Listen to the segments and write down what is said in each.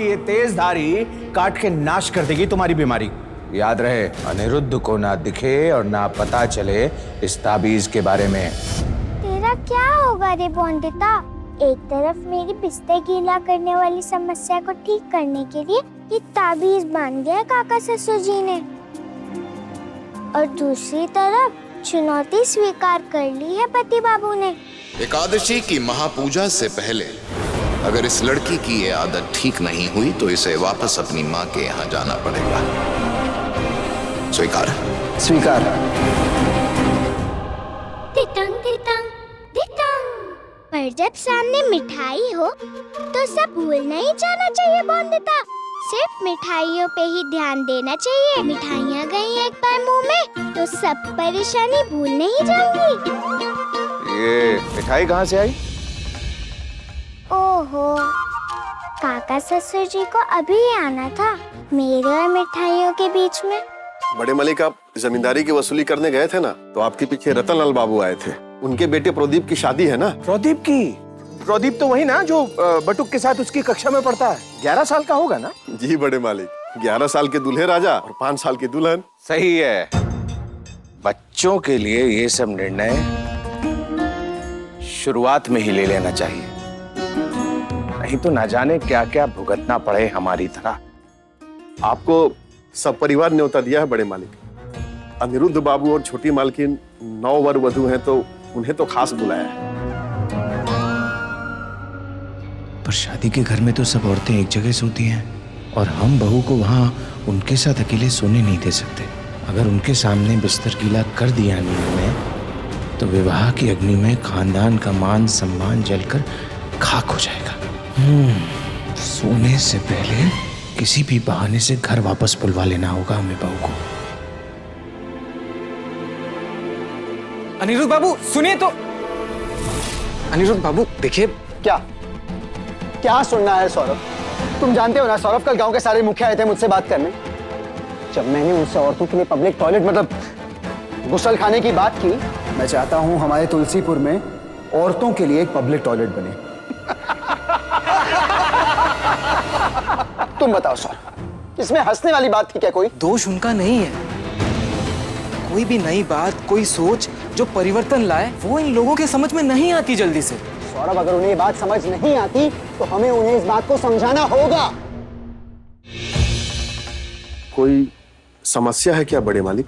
ये तेज धारी काट के नाश कर देगी तुम्हारी बीमारी। याद रहे, अनिरुद्ध को ना दिखे और ना पता चले इस ताबीज के बारे में। तेरा क्या होगा रे बोंदिता? एक तरफ मेरी बिस्तर गीला करने वाली समस्या को ठीक करने के लिए ये ताबीज बांध दिया काका ससुर जी ने, और दूसरी तरफ चुनौती स्वीकार कर ली है पति बाबू ने। एकादशी की महापूजा से पहले अगर इस लड़की की ये आदत ठीक नहीं हुई तो इसे वापस अपनी माँ के यहाँ जाना पड़ेगा। स्वीकार? स्वीकार। तितंग तितंग तितंग। पर जब सामने मिठाई हो तो सब भूल नहीं जाना चाहिए बोंदिता। सिर्फ मिठाइयों पे ही ध्यान देना चाहिए। मिठाइयाँ गई एक बार मुंह में तो सब परेशानी भूल नहीं जाऊंगी। ये मिठाई कहाँ से आई? ओहो, काका ससुर जी को अभी आना था मेरे और मिठाइयों के बीच में। बड़े मलिक, आप जमींदारी की वसूली करने गए थे ना, तो आपके पीछे रतनलाल बाबू आए थे। उनके बेटे प्रदीप की शादी है ना। प्रदीप की? प्रदीप तो वही ना जो बटुक के साथ उसकी कक्षा में पढ़ता है। 11 साल का होगा ना? जी बड़े मालिक, 11 साल के दूल्हे राजा और 5 साल की दुल्हन। सही है। बच्चों के लिए ये सब निर्णय शुरुआत में ही ले लेना चाहिए, नहीं तो ना जाने क्या क्या भुगतना पड़े हमारी तरह। आपको सब परिवार न्योता दिया है बड़े मालिक। अनिरुद्ध बाबू और छोटी मालकिन 9 वर वधू हैं, तो उन्हें तो खास बुलाया है। पर शादी के घर में तो सब औरतें एक जगह सोती हैं और हम बहू को वहां उनके साथ अकेले सोने नहीं दे सकते। अगर उनके सामने बिस्तर गीला कर दिया नींद में तो विवाह की अग्नि में खानदान का मान सम्मान जलकर खाक हो जाएगा। सोने से पहले किसी भी बहाने से घर वापस बुलवा लेना होगा हमें बहू को। अनिरुद्ध बाबू सुनिए तो। अनिरुद्ध बाबू देखिए। क्या क्या सुनना है सौरभ? तुम जानते हो ना, सौरभ कल गांव के सारे मुखिया आए थे मुझसे बात करने। जब मैंने उनसे औरतों के लिए पब्लिक टॉयलेट मतलब गुसल खाने की बात की, मैं चाहता हूं हमारे तुलसीपुर में औरतों के लिए एक पब्लिक टॉयलेट बने। तुम बताओ सौरभ, इसमें हंसने वाली बात थी क्या कोई? दोष उनका नहीं है। कोई भी नई बात, कोई सोच जो परिवर्तन लाए, वो इन लोगों के समझ में नहीं आती जल्दी से। सौरभ, अगर उन्हें ये बात समझ नहीं आती तो हमें उन्हें इस बात को समझाना होगा। कोई समस्या है क्या बड़े मालिक?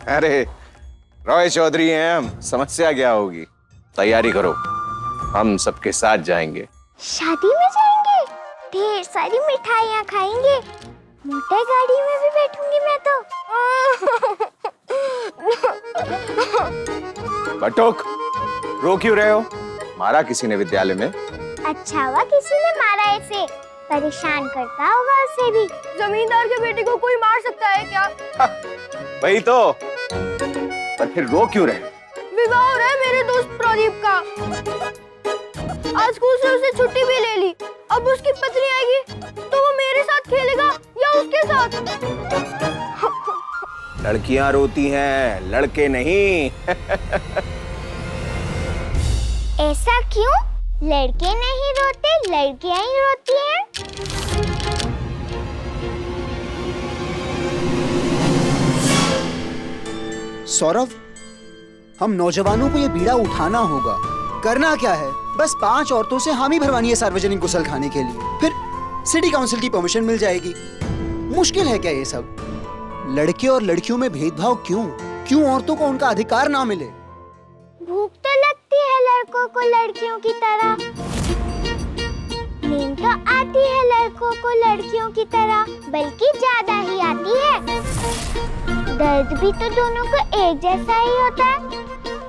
अरे रॉय चौधरी हैं हम, समस्या क्या होगी? तैयारी करो, हम सबके साथ जाएंगे। शादी में जाएंगे, ढेर सारी मिठाइयाँ खाएंगे, मोटर गाड़ी में भी बैठूंगी मैं तो। बटुक, रो क्यों रहे हो? मारा किसी ने विद्यालय में? अच्छा हुआ किसी ने मारा इसे, परेशान करता होगा उसे भी। जमींदार के बेटे को कोई मार सकता है क्या? वही तो। पर फिर रो क्यों रहे? विवाह हो रहा है मेरे दोस्त प्रदीप का। आज स्कूल से उसे छुट्टी भी ले ली। अब उसकी पत्नी आएगी तो वो मेरे साथ खेलेगा या उसके साथ? लड़कियां रोती हैं, लड़के नहीं। ऐसा क्यों? लड़के नहीं रोते, लड़कियां ही रोती हैं। सौरभ, हम नौजवानों को ये बीड़ा उठाना होगा। करना क्या है, बस 5 औरतों से हामी भरवानी है सार्वजनिक गुसल खाने के लिए, फिर सिटी काउंसिल की परमिशन मिल जाएगी। मुश्किल है क्या ये सब? लड़के और लड़कियों में भेदभाव क्यों? क्यों औरतों को उनका अधिकार ना मिले? भूख तो लगती है लड़कों को लड़कियों की तरह, नींद तो आती है लड़कों को लड़कियों की तरह, बल्कि ज्यादा ही आती है। दर्द भी तो दोनों को एक जैसा ही होता है।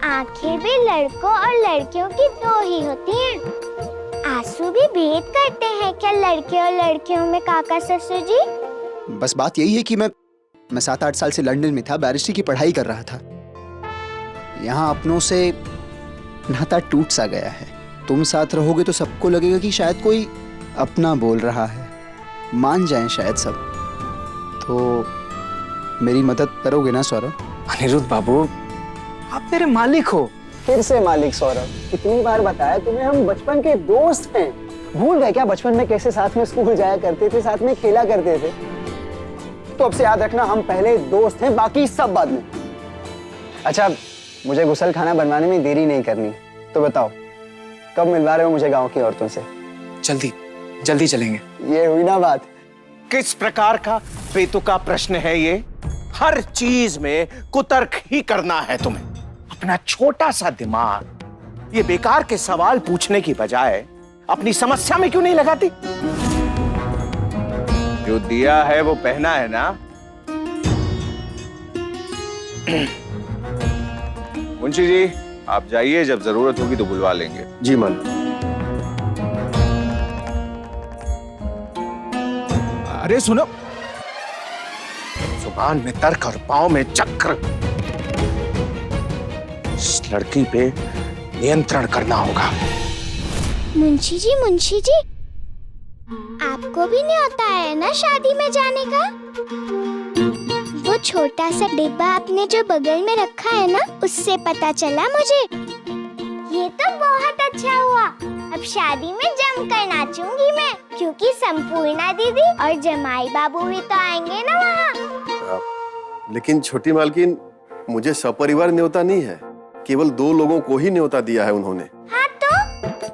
आंखें भी लड़कों और लड़कियों की 2 ही होती हैं। आंसू भी भेद करते हैं क्या लड़के और लड़कियों में काका ससुर जी? बस बात यही है कि मैं 7-8 साल से लंदन में था, बैरिस्ट्री की पढ़ाई कर रहा था। यहाँ अपनों से नाता टूट सा गया है। तुम साथ रहोगे तो सबको लगेगा कि शायद कोई अपना बोल रहा है, मान जाएं शायद सब। तो मेरी मदद करोगे ना सौरभ? अनिरुद्ध बाबू, आप मेरे मालिक हो। फिर से मालिक सौरभ, कितनी बार बताया तुम्हें, हम बचपन के दोस्त हैं। भूल गए क्या बचपन में कैसे साथ में स्कूल जाया करते थे, साथ में खेला करते थे? तो अब से याद रखना, हम पहले दोस्त हैं, बाकी सब बाद में। अच्छा, मुझे गुसल खाना बनवाने में देरी नहीं करनी, तो बताओ कब मिलवा रहे हो मुझे गांव की औरतों से? जल्दी जल्दी चलेंगे। ये हुई ना बात। किस प्रकार का बेतुका प्रश्न है ये? हर चीज में कुतर्क ही करना है तुम्हें। अपना छोटा सा दिमाग ये बेकार के सवाल पूछने की बजाय अपनी समस्या में क्यों नहीं लगाती? जो दिया है वो पहना है ना। मुंशी जी, आप जाइए, जब जरूरत होगी तो बुलवा लेंगे। जी मालिक। अरे सुनो, जुबान में तर्क और पांव में चक्र। इस लड़की पे नियंत्रण करना होगा। मुंशी जी, आपको भी नहीं होता है ना शादी में जाने का? वो छोटा सा डिब्बा आपने जो बगल में रखा है ना, उससे पता चला मुझे। ये तो बहुत अच्छा हुआ। अब शादी में जमकर नाचूंगी मैं, क्योंकि संपूर्णा दीदी और जमाई बाबू भी तो आएंगे ना वहाँ। लेकिन छोटी मालकिन, मुझे सपरिवार न्योता नहीं है, केवल 2 लोगों को ही न्योता दिया है उन्होंने। हाँ तो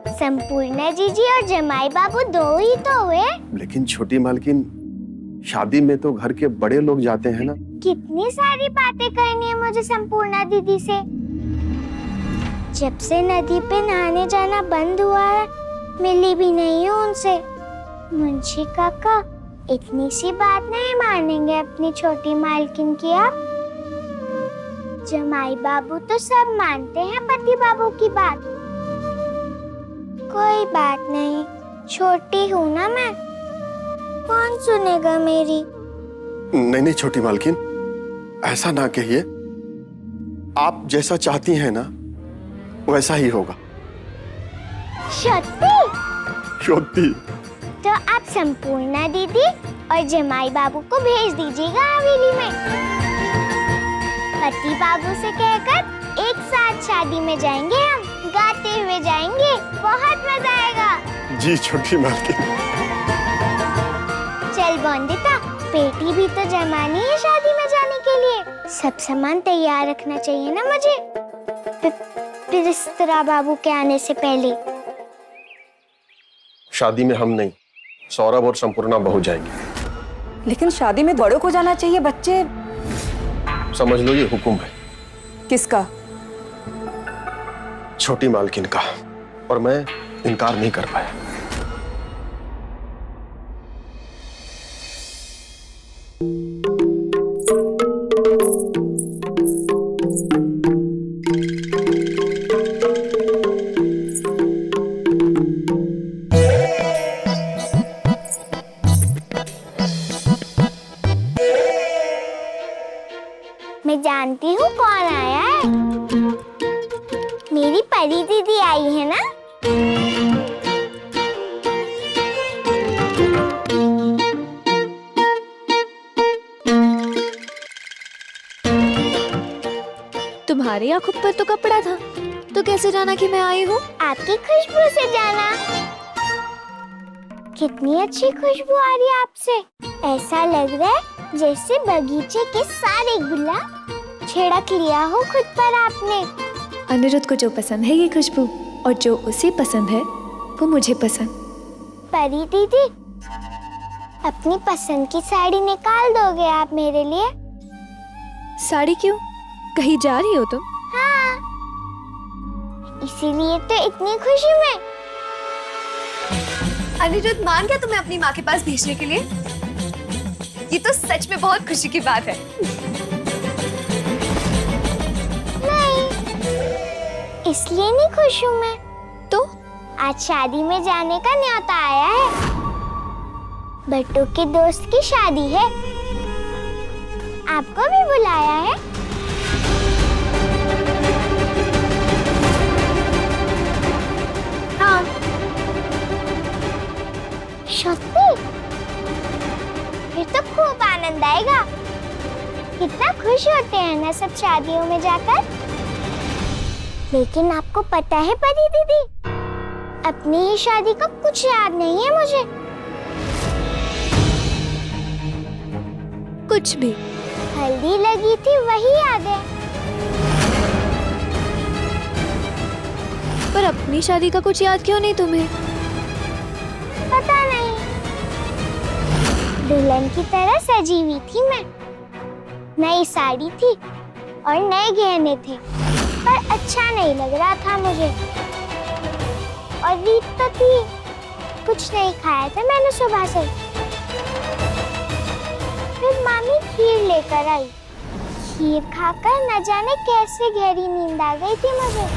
संपूर्णा जीजी और जमाई बाबू 2 ही तो हुए। लेकिन छोटी मालकिन, शादी में तो घर के बड़े लोग जाते हैं ना। कितनी सारी बातें करनी है मुझे संपूर्णा दीदी से। जब से नदी पे नहाने जाना बंद हुआ है, मिली भी नहीं हूँ उनसे। मुंशी काका इतनी सी बात नहीं मानेंगे अपनी छोटी मालकिन की आप। जमाई बाबू तो सब मानते हैं पति बाबू की बात। कोई बात नहीं, छोटी हूँ ना मैं, कौन सुनेगा मेरी? नहीं छोटी मालकिन, ऐसा ना कहिए। आप जैसा चाहती हैं ना, वैसा ही होगा। सच्ची? तो आप संपूर्णा दीदी और जमाई बाबू को भेज दीजिएगा हवेली में। पति बाबू से कहकर एक साथ शादी में जाएंगे हम, गाते हुए जाएंगे, बहुत मजा आएगा। जी छोटी मालकिन। चल बोंदिता, पेटी भी तो जमानी है शादी में जाने के लिए। सब सामान तैयार रखना चाहिए ना मुझे, फिर इस तरह बाबू के आने से पहले। शादी में हम नहीं, सौरभ और संपूर्णा बहू जाएंगे। लेकिन शादी में बड़ों को जाना चाहिए, बच्चे। समझ लो ये हुक्म है। किसका? छोटी मालकिन का, और मैं इनकार नहीं कर पाया। मैं जानती हूँ कौन आया है। मेरी परी दीदी आई है ना। तुम्हारी आंखों पर तो कपड़ा था, तो कैसे जाना कि मैं आई हूँ? आपकी खुशबू से जाना। कितनी अच्छी खुशबू आ रही है आपसे। ऐसा लग रहा है जैसे बगीचे के सारे गुलाब छिड़क लिया हो खुद पर आपने। अनिरुद्ध को जो पसंद है ये खुशबू, और जो उसे पसंद है वो मुझे पसंद। परी दीदी, अपनी पसंद की साड़ी निकाल दोगे आप मेरे लिए? साड़ी क्यों? कहीं जा रही हो तुम? हाँ, इसीलिए तो इतनी खुशी में। अनिरुद्ध मान गया तुम्हें अपनी माँ के पास भेजने के लिए? ये तो सच में बहुत खुशी की बात है। नहीं, इसलिए नहीं खुश हूँ मैं। तो आज शादी में जाने का न्योता आया है। बट्टू के दोस्त की शादी है, आपको भी बुलाया है। हाँ। सच्ची? फिर तो खूब आनंद आएगा। कितना खुश होते हैं ना सब शादियों में जाकर। लेकिन आपको पता है परी दीदी, अपनी ही शादी का कुछ याद नहीं है मुझे। कुछ भी? हल्दी लगी थी वही याद है। पर अपनी शादी का कुछ याद क्यों नहीं तुम्हें? पता नहीं, दुल्हन की तरह सजी हुई थी मैं। नई साड़ी थी और नए गहने थे, पर अच्छा नहीं लग रहा था मुझे। और रीत तो थी, कुछ नहीं खाया था मैंने सुबह से। फिर मामी खीर लेकर आई। खीर खाकर न जाने कैसे गहरी नींद आ गई थी मुझे।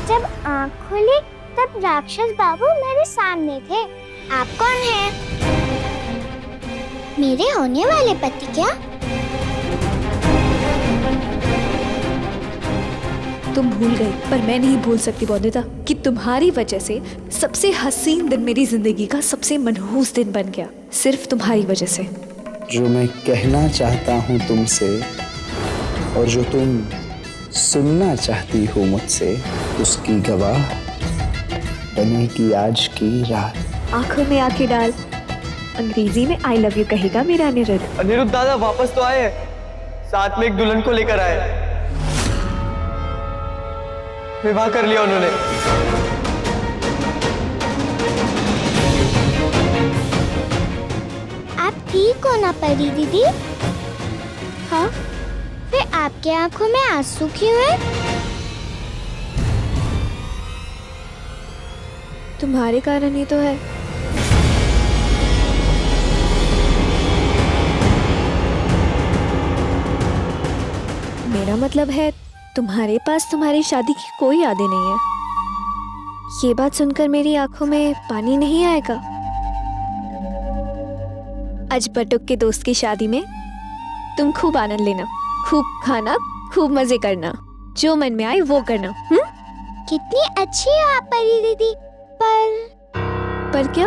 जब आँख खुली तब राक्षस बाबू मेरे सामने थे। आप कौन हैं? मेरे होने वाले पति क्या? तुम भूल गई, पर मैं नहीं भूल सकती बौद्धिता कि तुम्हारी वजह से सबसे हसीन दिन मेरी जिंदगी का सबसे मनहूस दिन बन गया, सिर्फ तुम्हारी वजह से। जो मैं कहना चाहता हूँ तुमसे और जो तुम सुनना चाहती हो मुझसे, उसकी गवाह बनेगी आज की रात। आंखों में आंखें डाल, अंग्रेजी में आई लव यू कहेगा मेरा अनिरुद्ध। अनिरुद्ध दादा वापस तो आए, साथ में एक दुल्हन को लेकर आए। विवाह कर लिया उन्होंने। आप ठीक हो ना परी दीदी? हाँ? फिर आपके आंखों में आंसू क्यों है? तुम्हारे कारण ही तो है। मेरा मतलब है तुम्हारे पास तुम्हारी शादी की कोई यादें नहीं है। ये बात सुनकर मेरी आंखों में पानी नहीं आएगा? आज बटुक के दोस्त की शादी में तुम खूब आनंद लेना, खूब खाना, खूब मजे करना, जो मन में आए वो करना। कितनी अच्छी हो आप परी दीदी। पर क्या?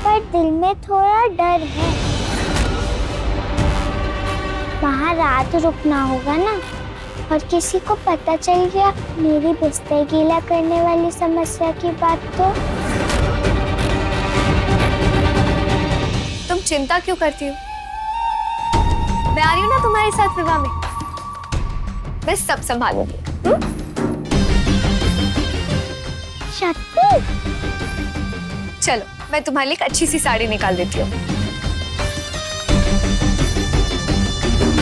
पर दिल में थोड़ा डर है। वहाँ रात रुकना होगा ना, और किसी को पता चल गया मेरी बिस्तर गीला करने वाली समस्या की बात तो। तुम चिंता क्यों करती हो? मैं आ रही हूँ ना तुम्हारे साथ विवाह में, मैं सब संभालूंगी। शक्ति, चलो मैं तुम्हारे लिए एक अच्छी सी साड़ी निकाल देती हूँ।